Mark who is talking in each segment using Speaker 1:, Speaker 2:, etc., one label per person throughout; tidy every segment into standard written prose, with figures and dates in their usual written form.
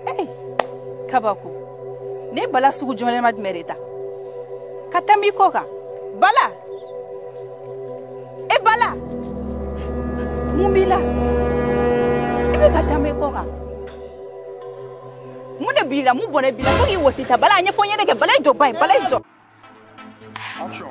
Speaker 1: Eh, kabaku. Ne bala sugu jumale mad merita. Katami koka. Bala. E bala. Mumila. Ibe katami koka. Mune bila mu bone bila ko yi wasita bala anya fonye de bala ijo bai bala ijo.
Speaker 2: Action.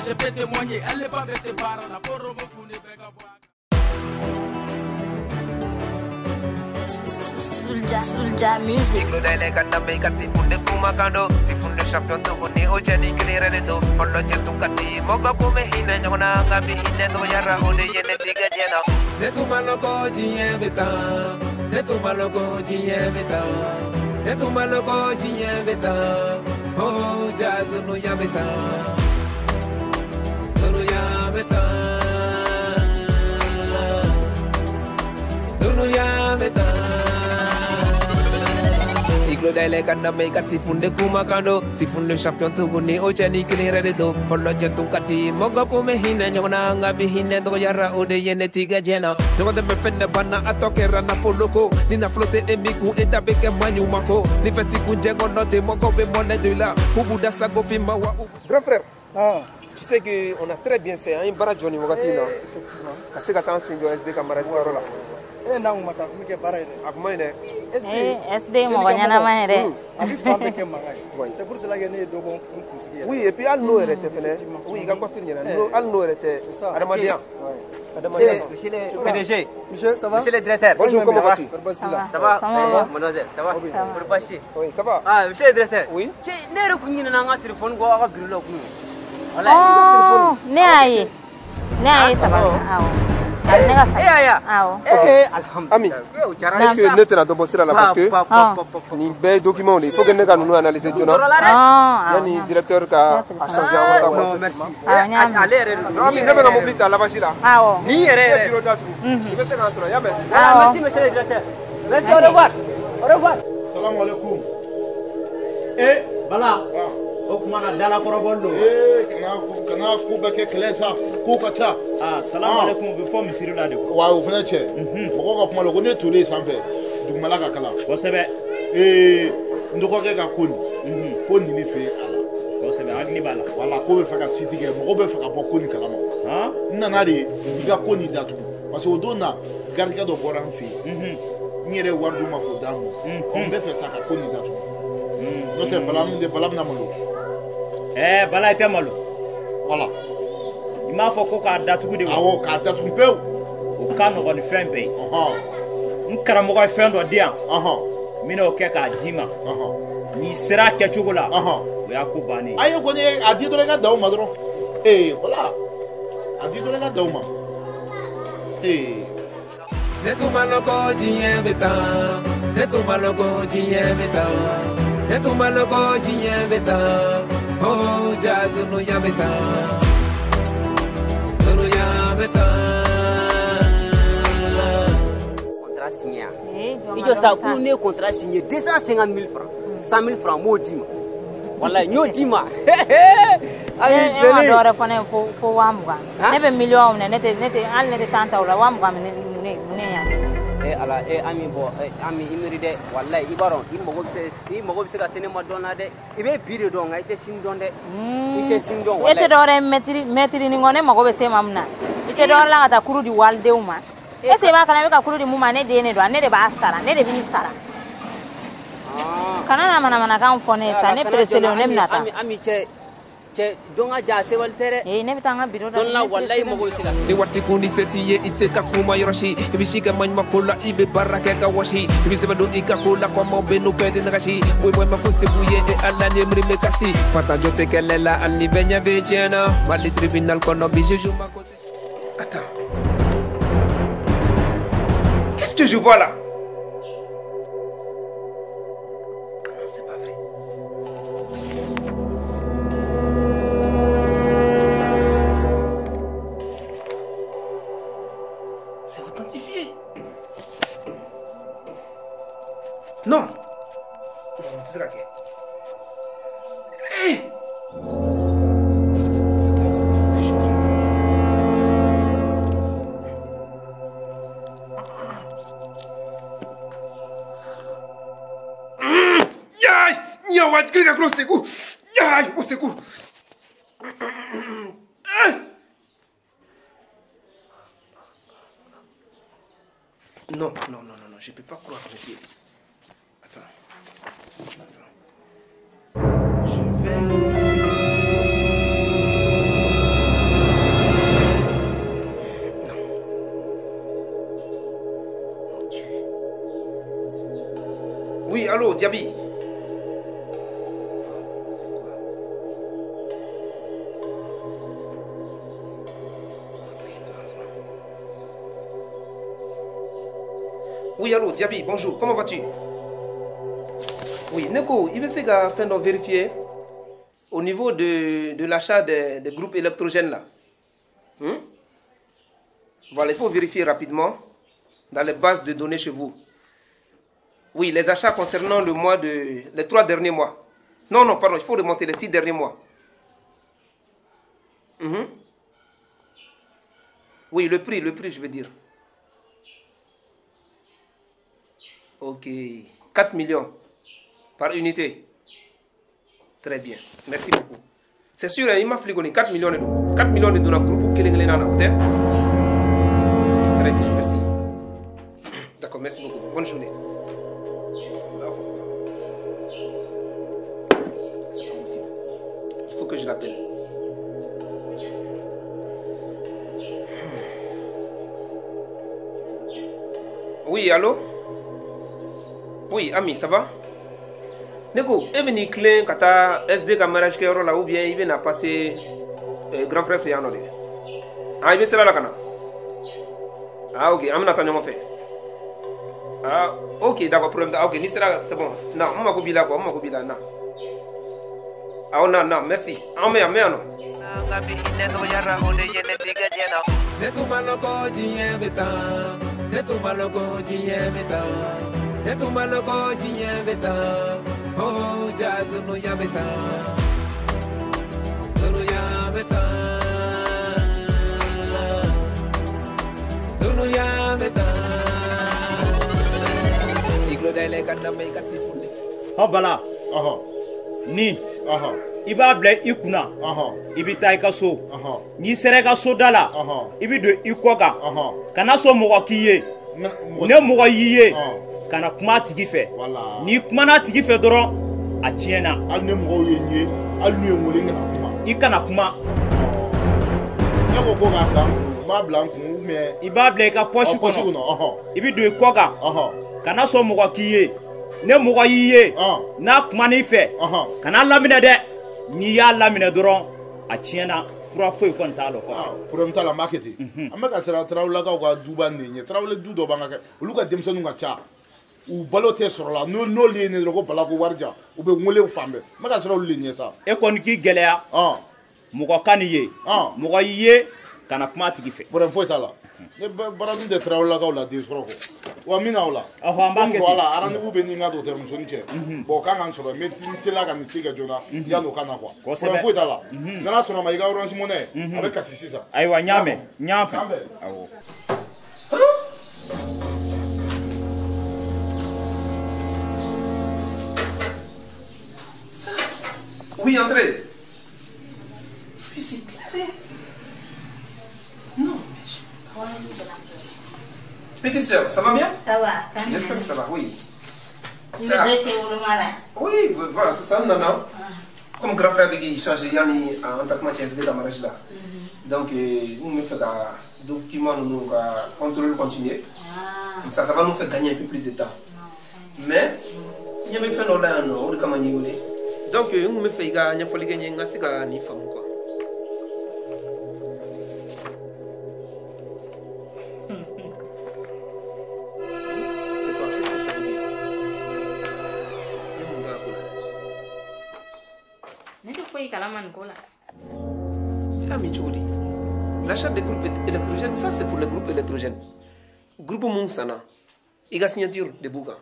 Speaker 3: Je peux témoigner, elle n'est pas baissée par la poromo kune bega
Speaker 4: Sulja music.
Speaker 5: Dele kanda make ati funde kuma kando, ti funde champion to kuni o jani clear de do. Follow chetu kati moga kume hina nyona ngabi hina to yara ode yene tiga jena. Ne tu maloko jiye beta, ne tu maloko jiye beta, ne tu maloko jiye beta. Oh jadu no ya beta. Dele kanda make ati funde kuma kando, ti funde champion to kuni o jani clear de do. Follow chetu kati moga kume hina nyona ngabi hina to yara ode yene tiga jena. No de me fende bana atokera na foloko, ni na flotte e miku eta beke manyu mako. Ni feti kunjengo no te moko be mone de la. Ubuda sago fima wa. Grand frère. Ah. Tu sais qu'on a très bien fait, hein, bara Johnny Mogatina. Parce que quand on SD camarade là. Eh non, mata, comme que bara. Akmaine.
Speaker 6: SD mo banyana mahere.
Speaker 5: Abi femme que marai. C'est pour cela que né do bon. Oui, et puis al no était fait. Oui, il a quoi finir. Al no était Adamadia. Monsieur le PDG. Monsieur, ça va? Monsieur le directeur. Bonjour, comment vas-tu? Ça va? Mademoiselle, ça va? Pour passer. Oui, ça va. Ah, monsieur le directeur. Oui. Tu n'es pas connu dans un téléphone go à bureau.
Speaker 6: Oh, ne ayi taban awo.
Speaker 5: Ami, est-ce que nous tenons de bosser là parce que ni bel document il faut que nous analyser tout non. Yani directeur qui a changé. Non merci. Allez, Ami, ne venons m'oublier la vache là. Ni erreur. Bureau d'atru. Il veut se rentrer. Ya merci monsieur le directeur. Merci, au revoir. Au revoir.
Speaker 2: Salam alaikum.
Speaker 7: Eh, voilà. O kuma na dala korobondo
Speaker 2: kana ku beke klesa ku kacha
Speaker 7: assalamu alaikum before misiri la de
Speaker 2: wa o fana che moko ka kuma lo ne tole sanfɛ dugumala ka kala
Speaker 7: kosɛbɛ
Speaker 2: ndoko ke ka koni fo ni fe ala
Speaker 7: kosɛbɛ agni bala
Speaker 2: wala ko be fɛ ka siti ke moko be fɛ ka bɔ koni kala ma nana de i ka koni datu parce que o don na garika do bɔra n fe ni yɛrɛ wari du ma ko damu on be fɛ sa ka koni datu no te balam na malo
Speaker 7: bala ite malo
Speaker 2: voilà
Speaker 7: il m'a fait ko ka datugu de
Speaker 2: awo ka datugu pew
Speaker 7: o ka no ni fɛn bɛɛ n karamɔgɔ fɛn dɔ di yan mina o kɛ k'a d'i ma ni sera kɛcogo la o y'a ko bannen
Speaker 2: ayi kɔni a di dɔrɔn i ka daw ma dɔrɔn voilà a di dɔrɔn i ka daw ma
Speaker 5: ne tu maloko jiye beta, ne tu maloko jiye beta. Ne tu maloko jiye beta, oh jadu no ya beta, no ya beta.
Speaker 8: Contrat signé. Il y a ça pour nous contrat signé 250 000 francs, 100 000 francs modi. Voilà, nous dima.
Speaker 6: Allez, venez. On va reconnaître pour Wamga. Ne be million ne al ne tanta wala Wamga ne.
Speaker 8: Ala ami bo ami imiri de wallahi ibaron imogo se ka sene madonna de ibe bire do nga ite sin donde ite sin don wallahi
Speaker 6: ite dore metri ni ngone mago be se mamna ite do la ta kuru di walde uma ese ba kana be ka kuru di muma ne de ne do ne de ba sara ne de bi sara kana na mana kan fone sa ne presele ne mnata
Speaker 8: ami che che donga ja se waltere
Speaker 6: ne bitanga biro
Speaker 8: don la wallahi mogo sila
Speaker 5: ni warti kundi seti ye iteka kuma yoroshi ibishika manyma kula ibe baraka ka washi ibisebado ikakula famo benu pede nagashi wewe makusibuye e alani mrimle kasi fata jote kelela ani benya vejena mali tribunal kono bijuju makote. Attends, qu'est-ce que je vois là? C'est pas vrai. C'est authentifié. Non. C'est ça. Hey! Clica grosso seco. Ai, o seco. Non, je peux pas croire, monsieur. Attends. Je vais... Non. Mon Dieu. Oui, allô, Diaby. Oui, allô, Diaby, bonjour, comment vas-tu? Oui, Neko, il veut faire de vérifier au niveau de l'achat des groupes électrogènes là. Voilà, il faut vérifier rapidement dans les bases de données chez vous. Oui, les achats concernant les 3 derniers mois. Non, pardon, il faut remonter les 6 derniers mois. Oui, le prix, je veux dire. Ok, 4 millions par unité. Très bien, merci beaucoup. C'est sûr, il m'a fligé 4 millions de dollars. 4 millions de dollars groupe qui est hôtel. Très bien, merci. D'accord, merci beaucoup. Bonne journée. C'est pas possible. Il faut que je l'appelle. Oui, allô? Oui, Ami, ça va? Neko, est venu clé quand t'as SD comme mariage qui est là ou bien il vient à passer grand frère Féano. Ah, il vient c'est là kana. Ah, ok, Amina t'as jamais fait. Ah, ok, d'accord, problème. Ah, ok, ni c'est là, c'est bon. Non, on m'a coupé là quoi, on m'a coupé là, non. Ah, non, merci. Ah, mais non. Oh, ja dunu ya beta, dunu ya beta, dunu ya beta. Iglo dele kanda me kati funde.
Speaker 7: Ha bala. Ni. Iba ble ikuna. Ibi ta ka so. Ni sere ka so dala. Ibi do ikoga. Kana so mo kiye. Ne mo yiye. Kana kuma tigi fɛ ni kumana tigi fɛ dɔrɔn a tiɲɛna
Speaker 2: hali ni mɔgɔw ye n ye hali n'u ye n wele n kana kuma
Speaker 7: I kana kuma
Speaker 2: ne ko ko k'a bila n kun n b'a bila n kun mais
Speaker 7: I b'a bila I ka poche kɔnɔ I bi don I kɔ kan kana sɔn mɔgɔ k'i ye ne mɔgɔ y'i ye n'a kumana I fɛ kana laminɛ dɛ n'i y'a laminɛ dɔrɔn a tiɲɛna fura foyi kɔni t'a la
Speaker 2: problème t'a la n b'a kɛ ten an bɛ ka siran tarawelelakaw ka duba nin ɲɛ tarawele du dɔ b'an ka kɛ olu ka denmisɛnninw ka ca u balo tɛ sɔrɔ la n'olu ye ne dɔrɔn ko bala ko wari jan u bɛ n wele fan bɛɛ n bɛ ka siran olu de ɲɛ sa
Speaker 7: e kɔni k'i gɛlɛya mɔgɔ ka nin ye mɔgɔ y'i ye kana kuma a tigi fɛ
Speaker 2: problème foyi t'a la ne baara dun tɛ tarawelelakaw la den sɔrɔ kɔ wa min n'aw la
Speaker 7: an b'a kɛ ten
Speaker 2: voilà rendez-vous bɛ ni n ka docteur musonin cɛ bon kan ka n sɔrɔ n teliya ka nin ci kɛ joona yan'o ka na quoi problème foyi t'a la n'a sɔnna ma I ka orange money a bɛ kasi sisan
Speaker 7: ayiwa n y'a mɛn n y'a fɛ awɔ
Speaker 5: Oui, entrez. Puis c'est clair. Non, mais petite soeur, ça va bien?
Speaker 6: Ça va.
Speaker 5: J'espère que ça va, oui.
Speaker 6: Oui, voilà,
Speaker 5: c'est ça, non. comme grand frère qui change yani en tant que matière de camarade là. Donc nous me fait un document nous contrôle continuer. Comme ça va nous faire gagner un peu plus de temps. Mais il y a fait non là non de comment y aller. Donc nous me fait gagner faut gagner ngasi ka ni femme quoi. L'achat des groupes électrogènes, ça c'est pour les groupes électrogènes. Groupe Mounsana, il y a signature de Bouga.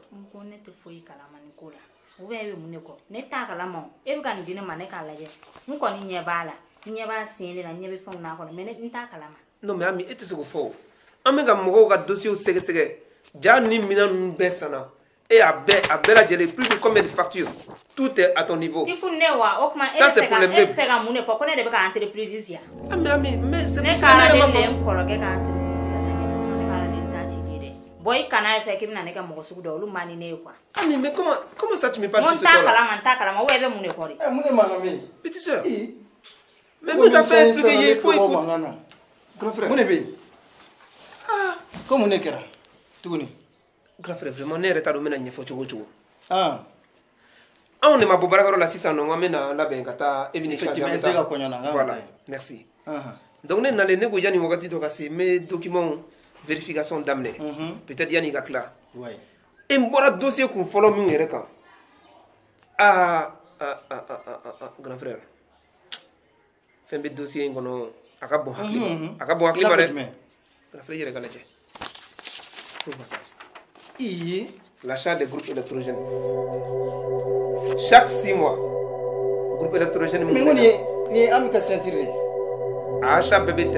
Speaker 5: Non mais ami, et ce qu'il faut. Ami ga mogo ga dossier au sege. Jani mina besana. Et à Bella j'ai plus de combien de factures. Tout est à ton niveau. Ça c'est pour les meubles. Mais c'est pour ça que boy kana ese kimi na neka mogosugu do lu mani ne kwa. Ami mais comment ça tu me parles sur ce là? Ouais be mune kori. Mune mangami. Petite sœur. Mais tu as fait expliquer il faut écouter. Grand frère. Mune be. Ah, comment ne kera? Tuguni. Grand frère vraiment ne retard mena nyefo chogo. Ah. On est ma bobara la 600 non amena la bengata et venir charger. Voilà. Merci. Donc on est dans les négociations ni wakati to kasi mes documents vérification d'amener. Peut-être Yann il a clair. Oui. Et m'bora dossier qu'on follow nous yereka. Grand frère. Fais un dossier qu'on a acabo hakli bare. Grand frère yereka lache. Faut pas ça. L'achat des groupes électrogènes. Chaque 6 mois. Groupe électrogène. Mais on est amical sentir. À chaque bébé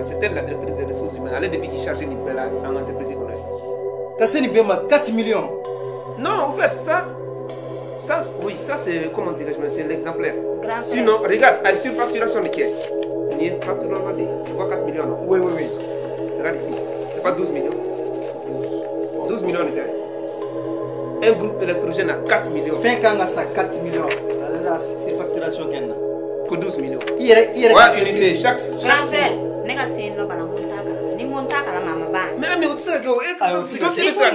Speaker 5: c'était la directrice des ressources humaines. Elle est depuis qui chargeait l'IPELA en entreprise économique. Cassé l'IPELA 4 millions. Non, en fait, ça oui, ça c'est, comment dirais-je, c'est l'exemplaire. Sinon, regarde, la surfacturation de qui est? Il y a une facture normale, tu vois 4 millions, non? Oui. Regarde ici, c'est pas 12 millions. 12 millions de terrain. Un groupe électrogène à 4 millions. Fin quand ça 4 millions, la surfacturation qu'il y a. 12 millions. Ouais, unité, chaque mais tu sais que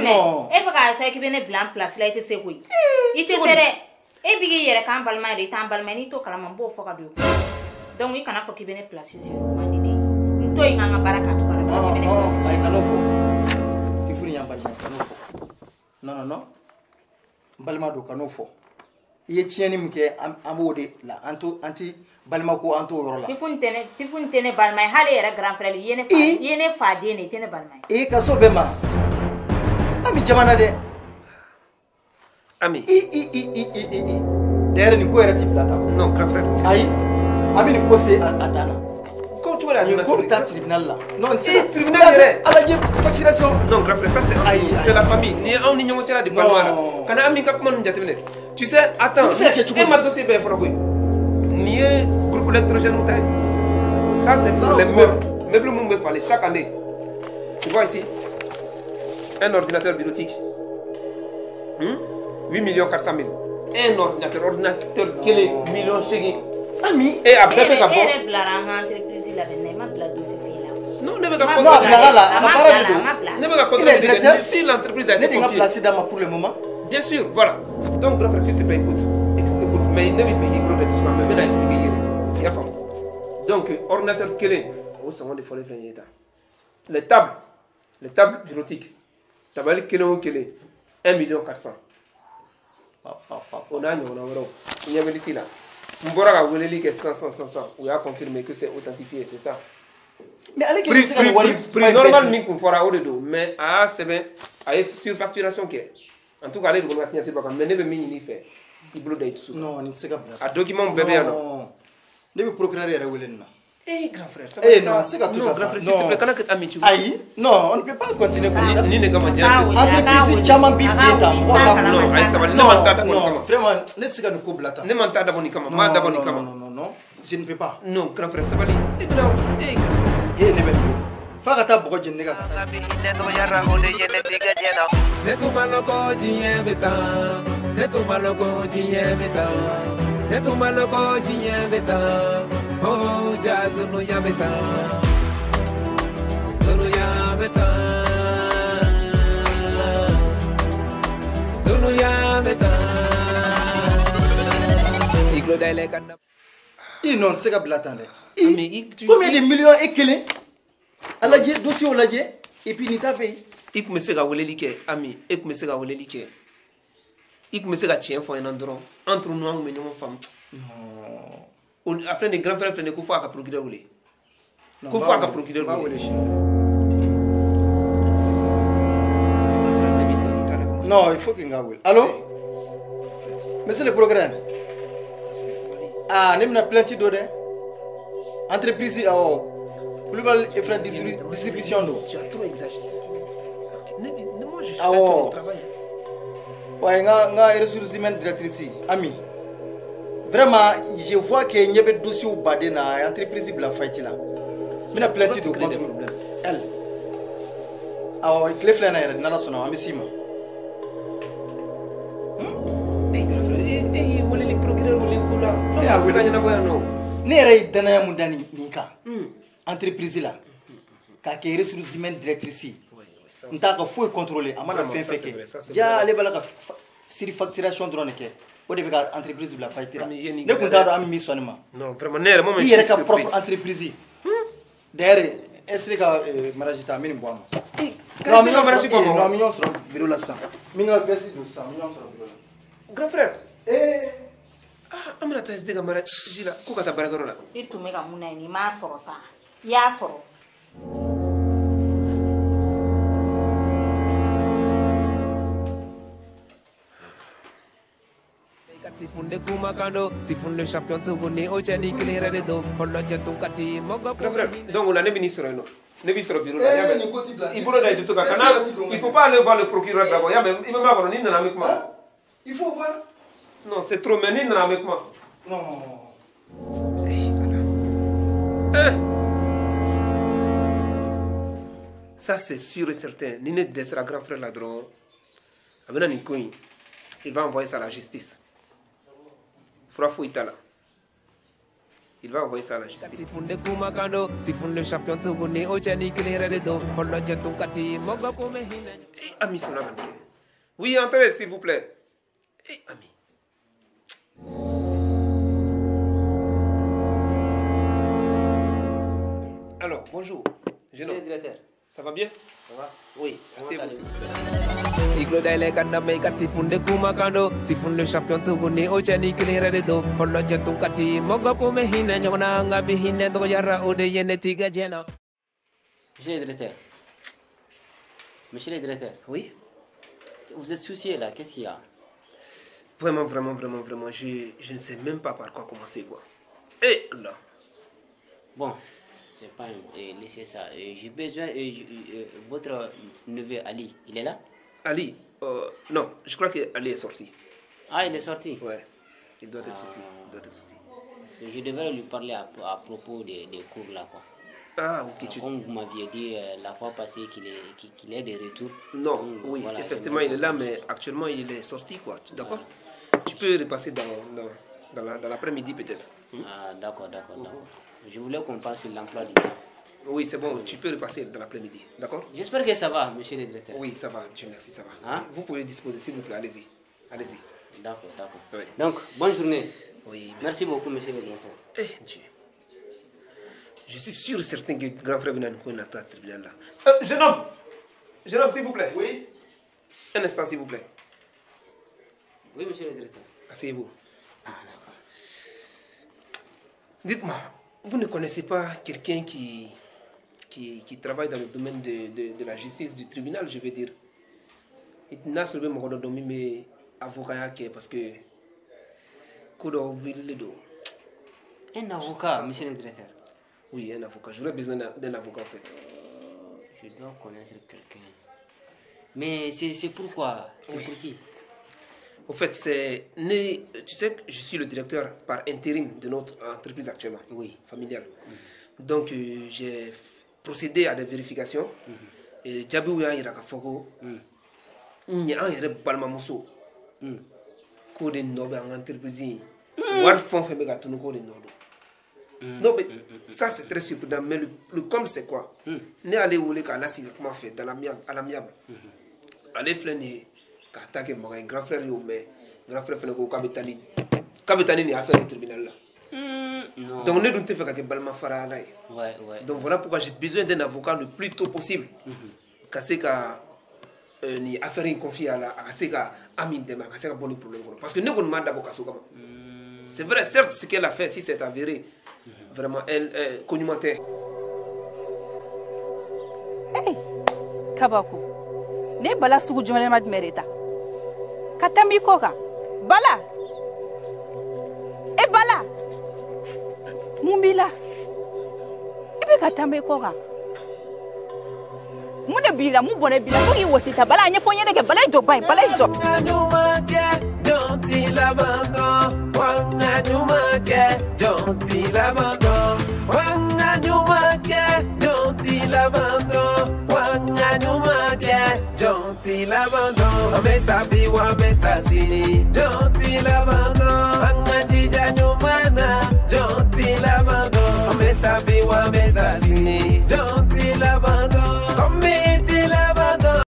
Speaker 5: non. Et parce que ça qui vient blanc place là, il te sait quoi. Il te sait. Et puis il y a quand balma, il t'embalme, il te calme un beau foc à deux. Donc il can'a pas qui vient place ici. Il te y a un baraka tout par là. Tu fous n'y a pas de non. Balma do canofo. Il est tient que amode la anti balma ko anto rola tifun tene balma hale era grand frère yene fa dene tene balma e kaso bema ami jamana de ami dere ni ko era tiplata non grand frère ai ami ni ko se atana ko tu wala ni ko ta tribunal là non c'est tribunal ala je facturation non grand frère ça c'est la famille ni on ni nyotela de balma kana ami ka kuma njatemene. Tu sais, attends, et ma dossier bien froid. Ni groupe électrogène ou ça c'est pour les meubles. Meubles me fallait chaque année. Tu vois ici, un ordinateur bureautique. 8 400 000. Un ordinateur qui est million chéri. Ami. Et à Bébé Gabon. Non, ne me pas si l'entreprise a été placée pour le moment. Bien sûr, voilà. Donc, grand frère, s'il te plaît, écoute, mais il ne me fait pas de discours, mais il a expliqué. Il y a femme. Donc, ordinateur clé, au salon de folie frère. Les tables bureautiques, table clé, 1 400 000. On a il y avait ici là. On va que 100. On a confirmé que c'est authentifié, c'est ça. Mais allez, prix normal, mais c'est bien, avec surfacturation qui est. En tout cas, les gens signature parce que mais ne me mini fait. Il bloque des sous. Non, ni c'est pas. Un document bébé non. Ne me procureur est révélé non. Eh grand frère, ça va. Non, c'est tout. Non, grand frère, s'il te plaît, quand est-ce que ami tu? Aïe, non, on ne peut pas continuer comme ça. Ni ne comment dire. Entreprise chama bip data. Non, aïe ça va. Ne m'entends non, vraiment, laisse que nous coupe là. Ne m'entends d'abord ni comment. Moi d'abord ni comment. Non, je ne peux pas. Non, grand frère, ça va aller. Eh bien, eh ne me Fagata boje nega. Ne tu maloko jiye beta. ne tu malo ko jiye beta oh ja dunu ya beta dunu ya beta dunu ya beta iglo dai kan
Speaker 9: non c'est que blatant combien de millions et quel aladje dossier oladje et puis ni ta fait
Speaker 5: ik me sega weleli ke ami ik me sega weleli ke ik me sega chien fo en endron entre nous ang me nyom fam non on afin de grand frère frère ko fo aka procureur wele ko fo aka procureur wele
Speaker 9: non il faut qu'il ngawel allô monsieur le procureur ah nemna plainte do de entreprise oh global et frère distribution d'eau.
Speaker 5: Tu as trop exagéré. Moi, je fais
Speaker 9: mon
Speaker 5: travail.
Speaker 9: Ouais, nga ressources humaines directrice. Ami. Vraiment, je vois que y a des dossiers au bas de la entreprise de la fight là. Mais la plainte de contre elle. Ah ouais, clé flana elle n'a pas son nom, ami Sima.
Speaker 5: Eh, wole les procureurs wole kula. Non, c'est pas na non.
Speaker 9: Nere dana mundani nika. Entreprise là ka ke ressources humaines directrice nta ka faut contrôler amana fait que ja ale bala ka siri facturation drone ke o de ka entreprise la faytira ne kunta do am mi sonima
Speaker 5: non vraiment nere moment
Speaker 9: je suis propre entreprise derrière est-ce que marajita min boama non mi marajita non mi sur bureau la ça mi nga versi do ça mi sur bureau
Speaker 5: grand frère amana tas de gamara jila ko kata barakaro la
Speaker 6: itu mega muna ni ma soro sa ya soro
Speaker 5: tifunde kumakando tifunde champion tuguni ochani kilere de do pollo jentung kati mogo donc la nebi ni soro no nebi soro biro la yabe il faut d'aller sur kana il faut pas aller voir le procureur d'abord yabe il va voir ni na avec moi
Speaker 9: il faut voir
Speaker 5: non c'est trop mais ni na avec moi
Speaker 9: non
Speaker 5: ça c'est sûr et certain ni ne desera grand frère là dro amena ni koyi il va envoyer ça à la justice. Il va envoyer ça à la justice. Tifunde kumakando, tifunde champion tuguni ochani kilere de do pollo jentung kati mogo kome hina. Ami sona banke. Oui, entrez s'il vous plaît. Ami. Alors, bonjour. Jeune homme. Ça va bien? Ça va? Oui, asseyez-vous. Iglo dai kanda me kati funde kumakando tifunde champion tuguni ochani kilere de do pollo jentung kati mogo kome hina nyona ngabi hina do yara ode yene tiga jena.
Speaker 8: Monsieur le directeur. Monsieur le directeur.
Speaker 5: Oui.
Speaker 8: Vous êtes soucié là, qu'est-ce qu'il y a?
Speaker 5: Vraiment, je ne sais même pas par quoi commencer quoi. Là.
Speaker 8: Bon, c'est pas laissez ça. J'ai besoin votre neveu Ali, il est là?
Speaker 5: Ali, non, je crois que Ali est sorti.
Speaker 8: Ah, il est sorti?
Speaker 5: Ouais, il doit être sorti.
Speaker 8: Parce que je devrais lui parler à propos des cours là quoi.
Speaker 5: Ah, ok.
Speaker 8: Comme vous m'aviez dit la fois passée qu'il est de retour.
Speaker 5: Non, donc, oui, voilà, effectivement il est là, mais actuellement il est sorti quoi. D'accord? Tu peux repasser dans l'après-midi peut-être.
Speaker 8: Ah, d'accord. Je voulais qu'on parle sur l'emploi du temps.
Speaker 5: Oui, c'est bon, tu peux repasser dans l'après-midi, d'accord?
Speaker 8: J'espère que ça va, monsieur le directeur.
Speaker 5: Oui, ça va, Dieu merci, ça va.
Speaker 8: Hein?
Speaker 5: Vous pouvez disposer, s'il vous plaît, allez-y.
Speaker 8: D'accord.
Speaker 5: Oui.
Speaker 8: Donc, bonne journée.
Speaker 5: Oui,
Speaker 8: merci beaucoup, monsieur le directeur.
Speaker 5: Dieu. Je suis sûr et certain que grand frère Benan Kouena à tribunal là. Jeune homme, s'il vous plaît.
Speaker 9: Oui.
Speaker 5: Un instant, s'il vous plaît.
Speaker 8: Oui, monsieur le directeur.
Speaker 5: Asseyez-vous.
Speaker 8: Ah, d'accord.
Speaker 5: Dites-moi, vous ne connaissez pas quelqu'un qui travaille dans le domaine de la justice, du tribunal, je veux dire. Il n'a sauvé mon domaine, mais avocat parce que.
Speaker 8: Un avocat, monsieur le directeur?
Speaker 5: Oui, un avocat. J'aurais besoin d'un avocat en fait.
Speaker 8: Je dois connaître quelqu'un. Mais c'est pourquoi? C'est pour qui?
Speaker 5: En fait, tu sais que je suis le directeur par intérim de notre entreprise actuellement, familiale. Donc, j'ai procédé à des vérifications. Et j'ai vu qu'il y a une entreprise. War fond fait méga tout nous connaît non mais ça c'est très surprenant mais le comme c'est quoi né aller où les cas là c'est comment fait dans l'amiable à l'amiable aller flâner attaquer mon grand frère yo mais grand frère fait ko kabitani ni affaire du tribunal là donc ne doute fait que balma fara là
Speaker 8: ouais
Speaker 5: donc voilà pourquoi j'ai besoin d'un avocat le plus tôt possible casser ka ni affaire confiée à la c'est ka amin demain casser ka bon problème parce que ne qu'on demande d'avocat comment c'est vrai certes ce qu'elle a fait si c'est avéré vraiment elle connumenté
Speaker 1: hey kabaku ne bala sugu jumale mad merita katami koka bala e bala mumbila ibe katame koka mune bila mu bone bila ko yi wasita bala anya fonye de bala jo bai bala jo
Speaker 5: Don't l'abandon, mais ça biwa, mais ça sini. Don't l'abandon.